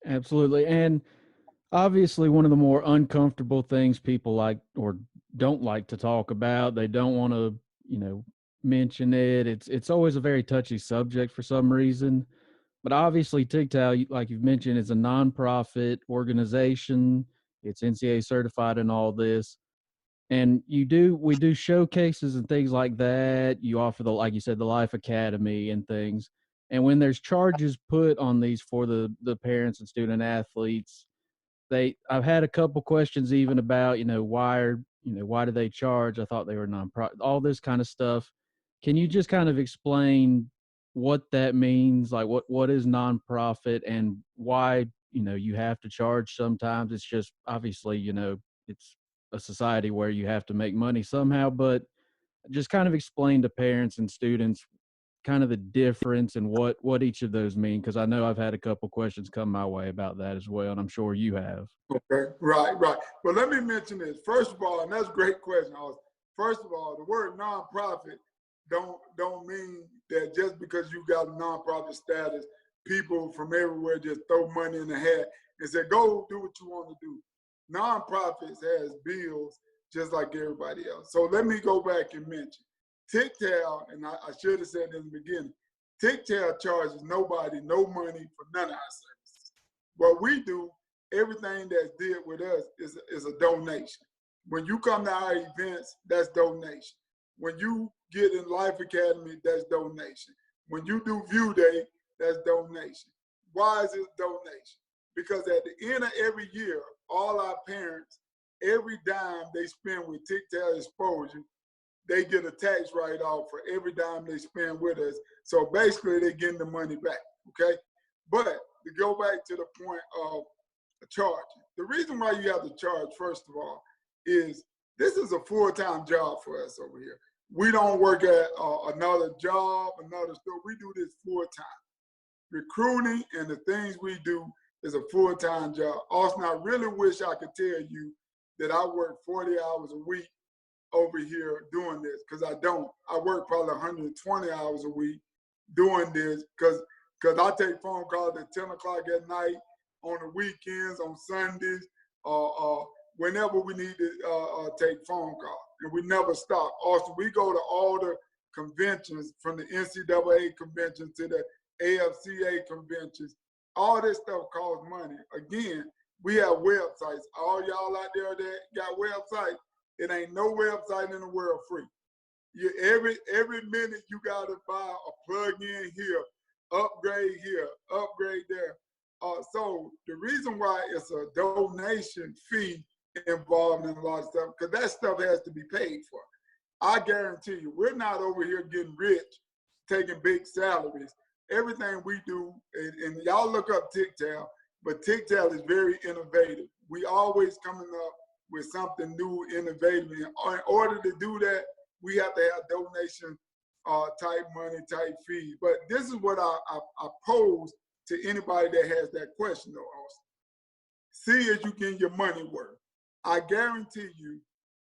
Absolutely. And obviously, one of the more uncomfortable things people like or don't like to talk about, they don't want to, mention it. It's always a very touchy subject for some reason. But obviously, TIGTAL, like you've mentioned, is a nonprofit organization. It's NCAA certified and all this. And we do showcases and things like that. You offer like you said, the Life Academy and things. And when there's charges put on these for the parents and student athletes, I've had a couple questions even about, why do they charge? I thought they were nonprofit, all this kind of stuff. Can you just kind of explain what that means? Like what is nonprofit and why, you have to charge sometimes? It's just obviously, it's a society where you have to make money somehow, but just kind of explain to parents and students kind of the difference and what each of those mean, because I know I've had a couple questions come my way about that as well, and I'm sure you have. Okay, right, right. Well, let me mention this. First of all, and that's a great question. First of all, the word nonprofit don't mean that just because you got a nonprofit status, people from everywhere just throw money in the hat and say, go do what you want to do. Nonprofits has bills just like everybody else. So let me go back and mention. TIGTAL, and I should have said in the beginning, TIGTAL charges nobody no money for none of our services. What we do, everything that's did with us is a donation. When you come to our events, that's donation. When you get in Life Academy, that's donation. When you do View Day, that's donation. Why is it donation? Because at the end of every year, all our parents, every dime they spend with TIGTAL exposure, they get a tax write-off for every dime they spend with us. So basically, they're getting the money back, okay? But to go back to the point of charging, the reason why you have to charge, first of all, is this is a full-time job for us over here. We don't work at another job, another store. We do this full-time. Recruiting and the things we do is a full-time job. Austin, I really wish I could tell you that I work 40 hours a week over here doing this, because I don't. I work probably 120 hours a week doing this because I take phone calls at 10 o'clock at night, on the weekends, on Sundays, whenever we need to take phone calls. And we never stop. Also, we go to all the conventions, from the NCAA convention to the AFCA conventions. All this stuff costs money. Again, we have websites. All y'all out there that got websites, it ain't no website in the world free. Every minute you gotta buy a plug-in here, upgrade there. So the reason why it's a donation fee involved in a lot of stuff, because that stuff has to be paid for. I guarantee you, we're not over here getting rich, taking big salaries. Everything we do, and y'all look up TIGTAL, but TIGTAL is very innovative. We always coming up with something new, innovative. In order to do that, we have to have donation type money, type fees. But this is what I pose to anybody that has that question, though, Austin. See as you get your money worth. I guarantee you,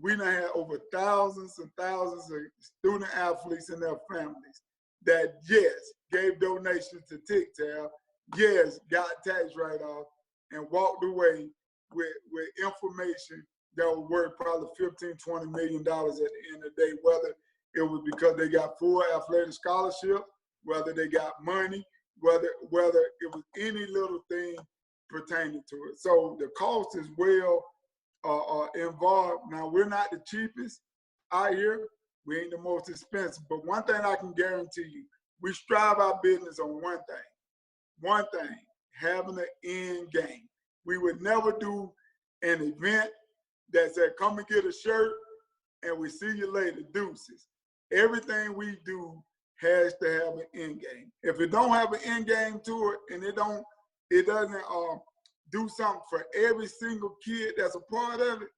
we done had over thousands and thousands of student athletes and their families that, yes, gave donations to TIGTAL, yes, got tax write-off, and walked away with information that was worth probably $15, $20 million at the end of the day, whether it was because they got full athletic scholarship, whether they got money, whether it was any little thing pertaining to it. So the cost is well involved. Now, we're not the cheapest out here. We ain't the most expensive. But one thing I can guarantee you, we strive our business on one thing, having an end game. We would never do an event that said, come and get a shirt and we see you later, deuces. Everything we do has to have an end game. If it don't have an end game to it, and it doesn't do something for every single kid that's a part of it,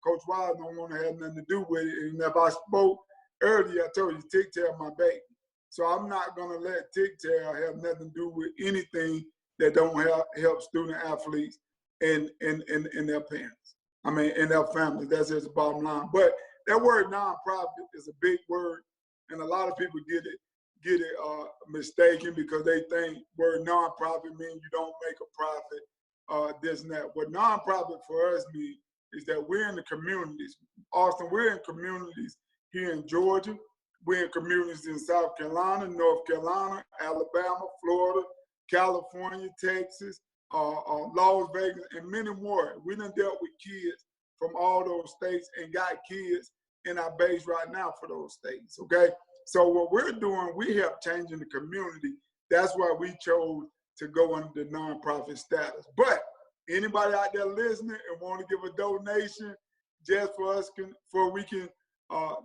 Coach Wild don't want to have nothing to do with it. And if I spoke earlier, I told you TIGTAL my baby. So I'm not gonna let TIGTAL have nothing to do with anything that don't help student athletes and their parents. I mean, and their families. That's just the bottom line. But that word nonprofit is a big word, and a lot of people get it mistaken because they think word nonprofit means you don't make a profit. this and that. What nonprofit for us means is that we're in the communities. Austin, we're in communities here in Georgia. We're in communities in South Carolina, North Carolina, Alabama, Florida, California, Texas, Las Vegas, and many more. We done dealt with kids from all those states and got kids in our base right now for those states, okay? So what we're doing, we help changing the community. That's why we chose to go under the nonprofit status. But anybody out there listening and want to give a donation just for us, for we can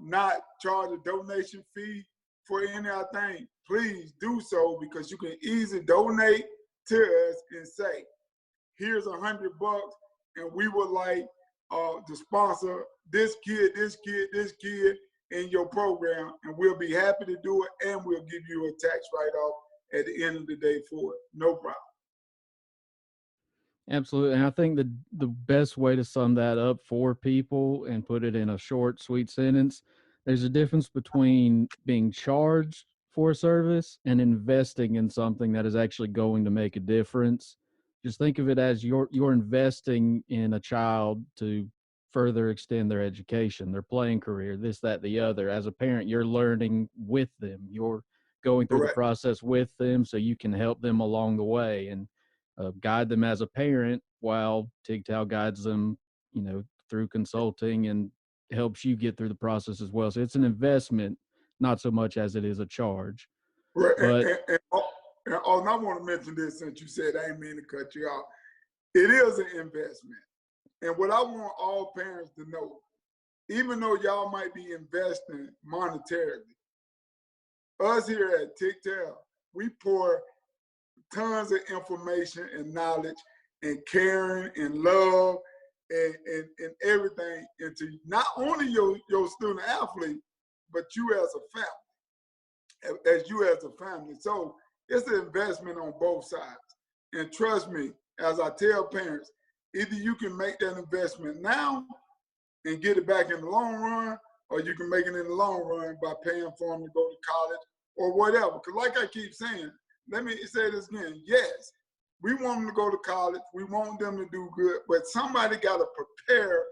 not charge a donation fee for any of our thing, please do so, because you can easily donate to us and say, here's $100 and we would like to sponsor this kid, this kid, this kid in your program, and we'll be happy to do it, and we'll give you a tax write-off at the end of the day for it. No problem. Absolutely. And I think the best way to sum that up for people and put it in a short, sweet sentence, there's a difference between being charged for a service and investing in something that is actually going to make a difference. Just think of it as you're investing in a child to further extend their education, their playing career, this, that, the other. As a parent, you're learning with them. You're going through the Correct. process with them so you can help them along the way. And guide them as a parent, while TYGTAL guides them, through consulting and helps you get through the process as well. So it's an investment, not so much as it is a charge. Right. But And I want to mention this since you said, I didn't mean to cut you off. It is an investment. And what I want all parents to know, even though y'all might be investing monetarily, us here at TYGTAL, we pour tons of information and knowledge and caring and love and everything into not only your student athlete, but you as a family, as you as a family. So it's an investment on both sides. And trust me, as I tell parents, either you can make that investment now and get it back in the long run, or you can make it in the long run by paying for them to go to college or whatever. Because like I keep saying, let me say this again. Yes, we want them to go to college. We want them to do good, but somebody got to prepare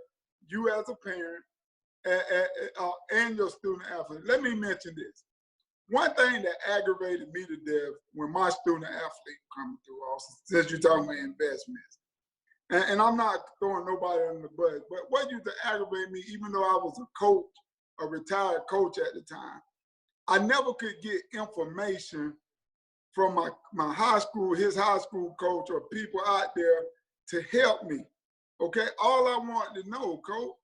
you as a parent and your student athlete. Let me mention this. One thing that aggravated me to death when my student athlete coming through, also, since you're talking about investments, and I'm not throwing nobody under the bus, but what used to aggravate me, even though I was a coach, a retired coach at the time, I never could get information from my high school, his high school coach, or people out there to help me. Okay, all I wanted to know, coach,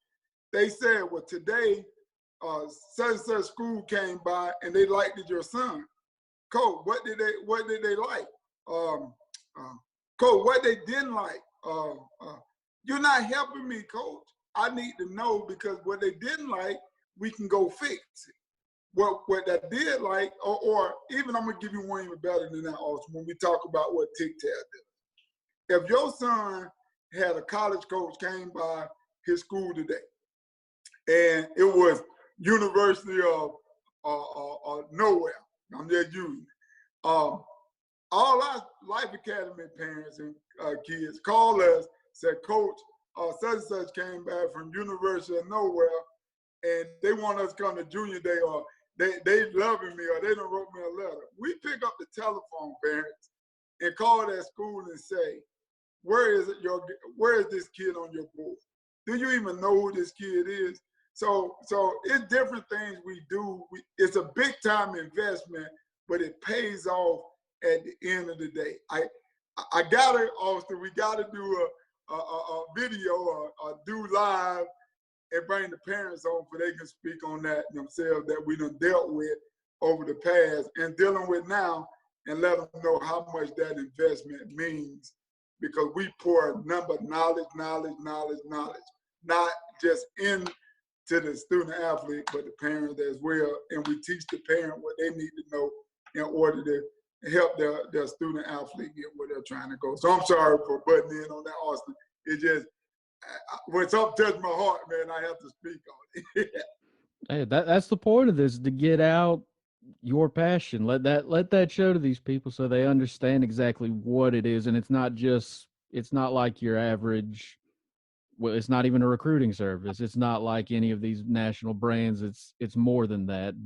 they said, well, today, such and such school came by and they liked your son. Coach, what did they like? Coach, what they didn't like? You're not helping me, coach. I need to know, because what they didn't like, we can go fix it. What that did like, or even I'm gonna give you one even better than that also, when we talk about what TYGTAL does. If your son had a college coach came by his school today, and it was University of nowhere, I'm just using it. All our Life Academy parents and kids call us, said, Coach, such and such came back from University of nowhere, and they want us to come to junior day, or they loving me, or they done wrote me a letter. We pick up the telephone, parents, and call that school and say, where is this kid on your board? Do you even know who this kid is? So it's different things we do. It's a big time investment, but it pays off at the end of the day. I gotta, Austin, we gotta do a video or do live and bring the parents on so they can speak on that themselves, that we done dealt with over the past and dealing with now, and let them know how much that investment means, because we pour number knowledge, not just into the student athlete, but the parents as well. And we teach the parent what they need to know in order to help their student athlete get where they're trying to go. So I'm sorry for butting in on that, Austin. It just, when something touched my heart, man, I have to speak on it. hey, that's the point of this, to get out your passion. Let that show to these people so they understand exactly what it is, and it's not just It's not like your average, well, it's not even a recruiting service. It's not like any of these national brands. It's more than that.